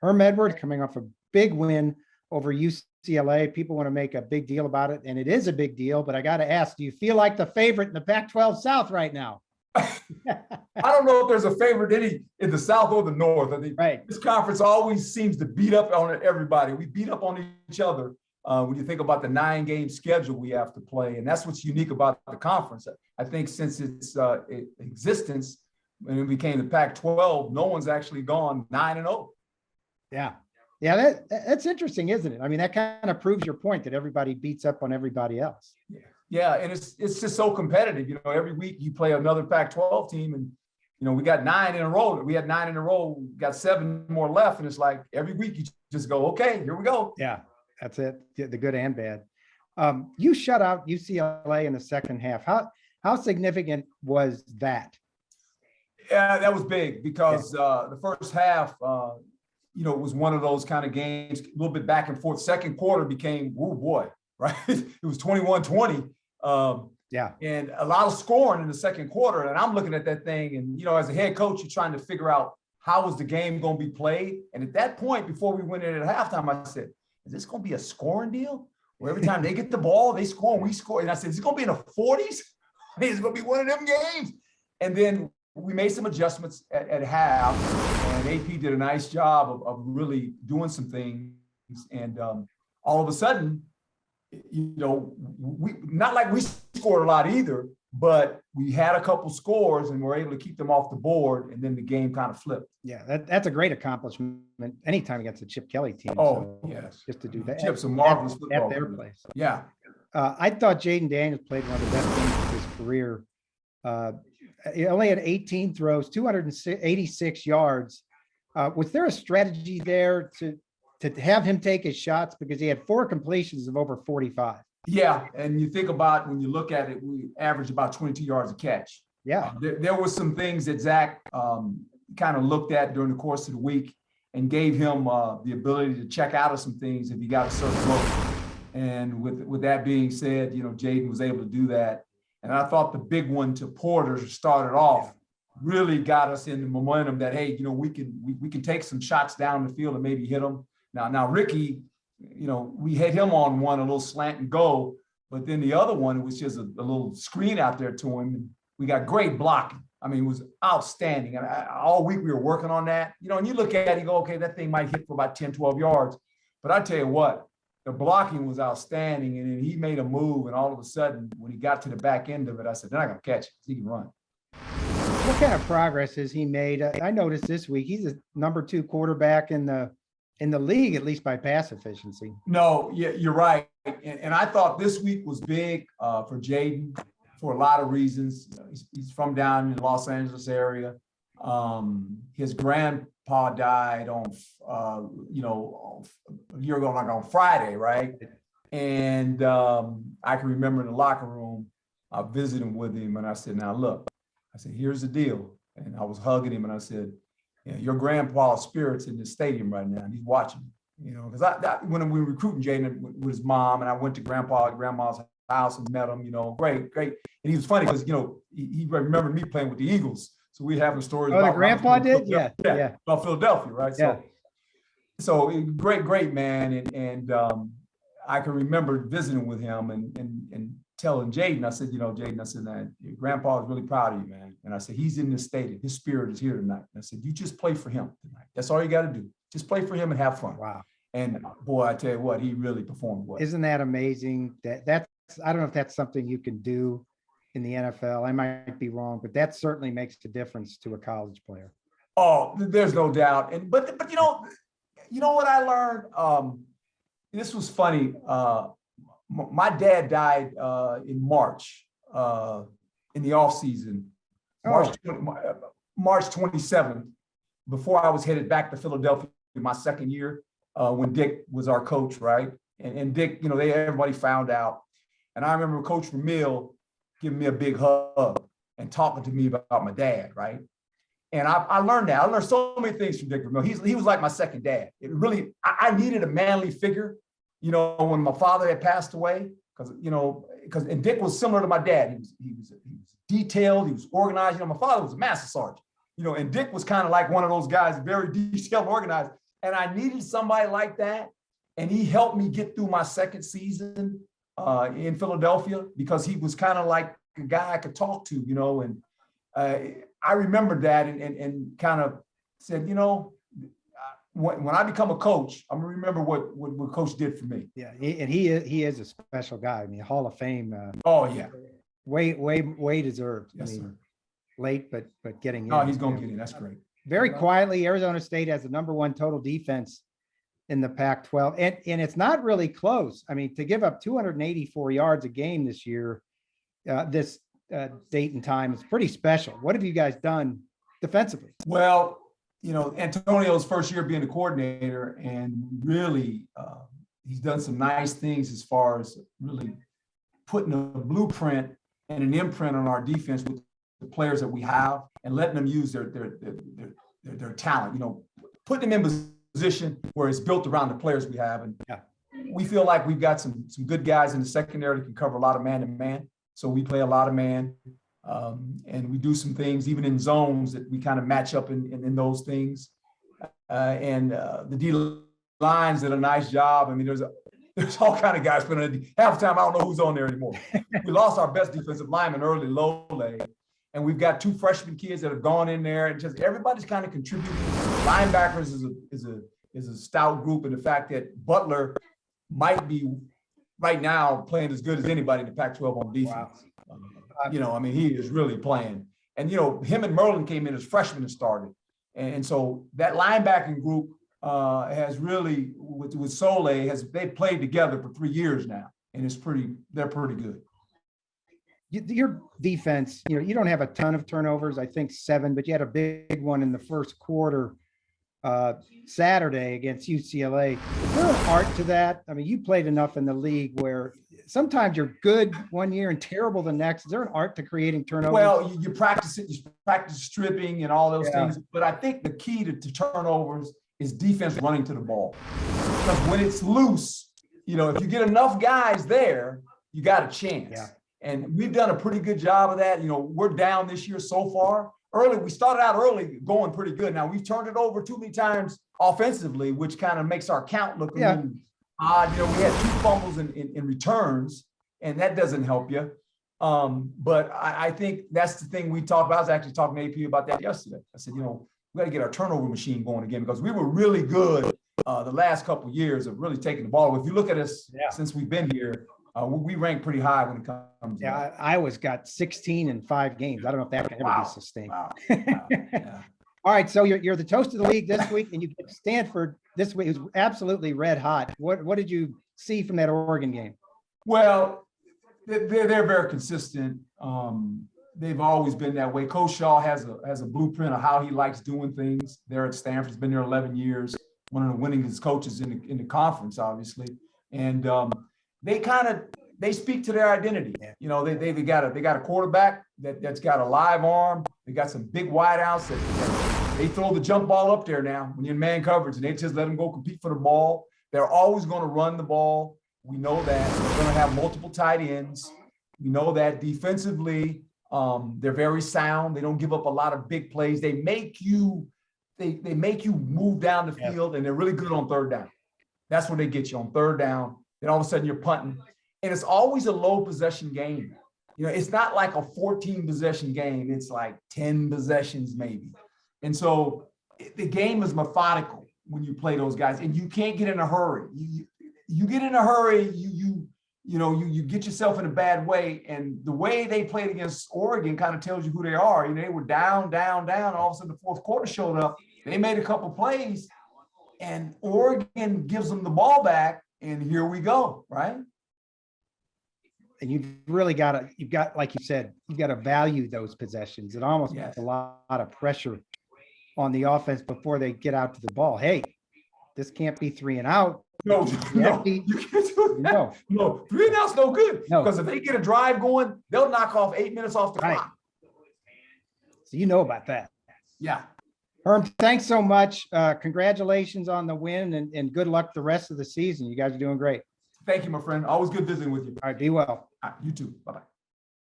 Herm Edwards coming off a big win over UCLA. People want to make a big deal about it, and it is a big deal, but I got to ask, do you feel like the favorite in the Pac-12 South right now? I don't know if there's a favorite in the South or the North. I think this conference always seems to beat up on everybody. We beat up on each other when you think about the 9-game schedule we have to play. And that's what's unique about the conference. I think since its existence, when it became the Pac-12, no one's actually gone 9-0. Yeah. Yeah, that's interesting, isn't it? I mean, that kind of proves your point that everybody beats up on everybody else. Yeah, and it's just so competitive. You know, every week you play another Pac-12 team, and you know we got 9 in a row. We had 9 in a row. We got 7 more left, and it's like every week you just go, okay, here we go. Yeah, that's it. The good and bad. You shut out UCLA in the second half. How significant was that? Yeah, that was big because the first half, you know, it was one of those kind of games, a little bit back and forth. Second quarter became, oh boy, right? It was 21-20. And a lot of scoring in the second quarter. And I'm looking at that thing, and you know, as a head coach, you're trying to figure out how is the game going to be played. And at that point, before we went in at halftime, I said, is this going to be a scoring deal where every time they get the ball, they score and we score? And I said, is it going to be in the 40s? I mean, it's going to be one of them games. And then we made some adjustments at half, and AP did a nice job of really doing some things. And all of a sudden, you know, we not like we scored a lot either, but we had a couple scores and were able to keep them off the board, and then the game kind of flipped. Yeah, that's a great accomplishment anytime against a Chip Kelly team. Oh, so yes. Just to do that. Chip's a marvelous football at their place. Yeah. I thought Jayden Daniels played one of the best games of his career. He only had 18 throws, 286 yards. Was there a strategy there to have him take his shots, because he had 4 completions of over 45? Yeah, and you think about, when you look at it, we averaged about 22 yards a catch. Yeah. There were some things that Zach kind of looked at during the course of the week and gave him the ability to check out of some things if he got a certain look. And with that being said, you know, Jayden was able to do that. And I thought the big one to Porter started off really got us in the momentum that, hey, you know, we can take some shots down the field and maybe hit them. Now Ricky, you know, we hit him on one, a little slant and go, but then the other one, it was just a little screen out there to him. And we got great blocking. I mean, it was outstanding. And all week we were working on that. You know, and you look at it, you go, okay, that thing might hit for about 10, 12 yards. But I tell you what, the blocking was outstanding. And then he made a move, and all of a sudden, when he got to the back end of it, I said, they're not going to catch it. He can run. What kind of progress has he made? I noticed this week he's a number 2 quarterback in the league, at least by pass efficiency. No, yeah, you're right. And I thought this week was big for Jayden for a lot of reasons. He's from down in the Los Angeles area. His grandpa died on, a year ago, like on Friday, right? And I can remember in the locker room, visiting with him, and I said, now look, I said, here's the deal. And I was hugging him, and I said, yeah, your grandpa's spirit's in the stadium right now, and he's watching. You know, because when we were recruiting Jayden with his mom, and I went to grandma's house and met him, you know, great. And he was funny because, you know, he remembered me playing with the Eagles. So we having stories about the grandpa did? Yeah. About Philadelphia, right? Yeah. So great man. And I can remember visiting with him and telling Jayden, I said, you know, Jayden, I said, man, your grandpa is really proud of you, man. And I said, he's in this stadium. His spirit is here tonight. And I said, you just play for him tonight. That's all you got to do. Just play for him and have fun. Wow. And boy, I tell you what, he really performed well. Isn't that amazing? That's I don't know if that's something you can do in the NFL. I might be wrong, but that certainly makes a difference to a college player. Oh, there's no doubt. But you know what I learned? This was funny. My dad died in March, in the off season, March 27th, before I was headed back to Philadelphia my second year, when Dick was our coach, right? And Dick, you know, everybody found out. And I remember Coach Vermeil giving me a big hug and talking to me about my dad, right? And I learned that. I learned so many things from Dick Vermeil. He was like my second dad. It really, I needed a manly figure, you know, when my father had passed away, and Dick was similar to my dad. He was detailed, he was organized. You know, my father was a master sergeant, you know, and Dick was kind of like one of those guys, very detailed, organized. And I needed somebody like that. And he helped me get through my second season in Philadelphia because he was kind of like a guy I could talk to, you know, and I remembered that and kind of said, you know, when I become a coach, I'm gonna remember what Coach did for me. Yeah, he is a special guy. I mean, Hall of Fame. Oh yeah, way deserved. Yes, I mean, sir. late, but getting in. No, he's gonna get in. That's great. Very quietly, Arizona State has the #1 total defense in the Pac-12, and it's not really close. I mean, to give up 284 yards a game this year, this date and time is pretty special. What have you guys done defensively? Well, you know, Antonio's first year being the coordinator, and really, he's done some nice things as far as really putting a blueprint and an imprint on our defense with the players that we have, and letting them use their talent. You know, putting them in position where it's built around the players we have, and we feel like we've got some good guys in the secondary that can cover a lot of man-to-man. So we play a lot of man. And we do some things even in zones that we kind of match up in those things. And the D lines did a nice job. I mean, there's all kind of guys, but half the time I don't know who's on there anymore. We lost our best defensive lineman early, Lole, and we've got 2 freshman kids that have gone in there, and just everybody's kind of contributing. Linebackers is a stout group, and the fact that Butler might be right now playing as good as anybody in the Pac-12 on defense. Wow. You know, I mean, he is really playing. And, you know, him and Merlin came in as freshmen and started. And so that linebacking group has really, with Sole, they played together for 3 years now. And they're pretty good. Your defense, you know, you don't have a ton of turnovers, I think 7, but you had a big one in the first quarter Saturday against UCLA. Is there an art to that? I mean, you played enough in the league where sometimes you're good one year and terrible the next. Is there an art to creating turnovers? Well, you practice it, you practice stripping and all those things. But I think the key to turnovers is defense running to the ball. Because when it's loose, you know, if you get enough guys there, you got a chance. Yeah. And we've done a pretty good job of that. You know, we're down this year so far. We started out early going pretty good. Now we've turned it over too many times offensively, which kind of makes our count look a little odd. You know, we had 2 fumbles in returns, and that doesn't help you. But I think that's the thing we talked about. I was actually talking to AP about that yesterday. I said, you know, we got to get our turnover machine going again, because we were really good the last couple of years of really taking the ball. If you look at us since we've been here, we rank pretty high when it comes. Yeah, Iowa's got 16 in 5 games. I don't know if that can ever be sustained. Wow. Yeah. All right, so you're the toast of the league this week, and you get Stanford this week. It was absolutely red hot. What did you see from that Oregon game? Well, they're very consistent. They've always been that way. Coach Shaw has a blueprint of how he likes doing things. There at Stanford, he's been there 11 years. One of the winningest coaches in the conference, obviously, and they speak to their identity. You know, they got a quarterback that's got a live arm. They got some big wideouts that they throw the jump ball up there now when you're in man coverage, and they just let them go compete for the ball. They're always going to run the ball. We know that. They're going to have multiple tight ends. We know that defensively, they're very sound. They don't give up a lot of big plays. They make you move down the field, and they're really good on 3rd down. That's where they get you on 3rd down. Then all of a sudden you're punting, and it's always a low possession game. You know, it's not like a 14 possession game. It's like 10 possessions maybe. And so the game is methodical when you play those guys, and you can't get in a hurry. You get in a hurry, you get yourself in a bad way. And the way they played against Oregon kind of tells you who they are. You know, they were down. All of a sudden the 4th quarter showed up. They made a couple plays, and Oregon gives them the ball back. And here we go, right? And you've got, like you said, you've got to value those possessions. It almost puts a lot of pressure on the offense before they get out to the ball. Hey, this can't be 3 and out. No, you can't do that. No, 3 and out's no good. Because if they get a drive going, they'll knock off 8 minutes off the clock. So you know about that. Yeah. Herm, thanks so much. Congratulations on the win, and good luck the rest of the season. You guys are doing great. Thank you, my friend. Always good visiting with you. All right, be well. You too. Bye-bye.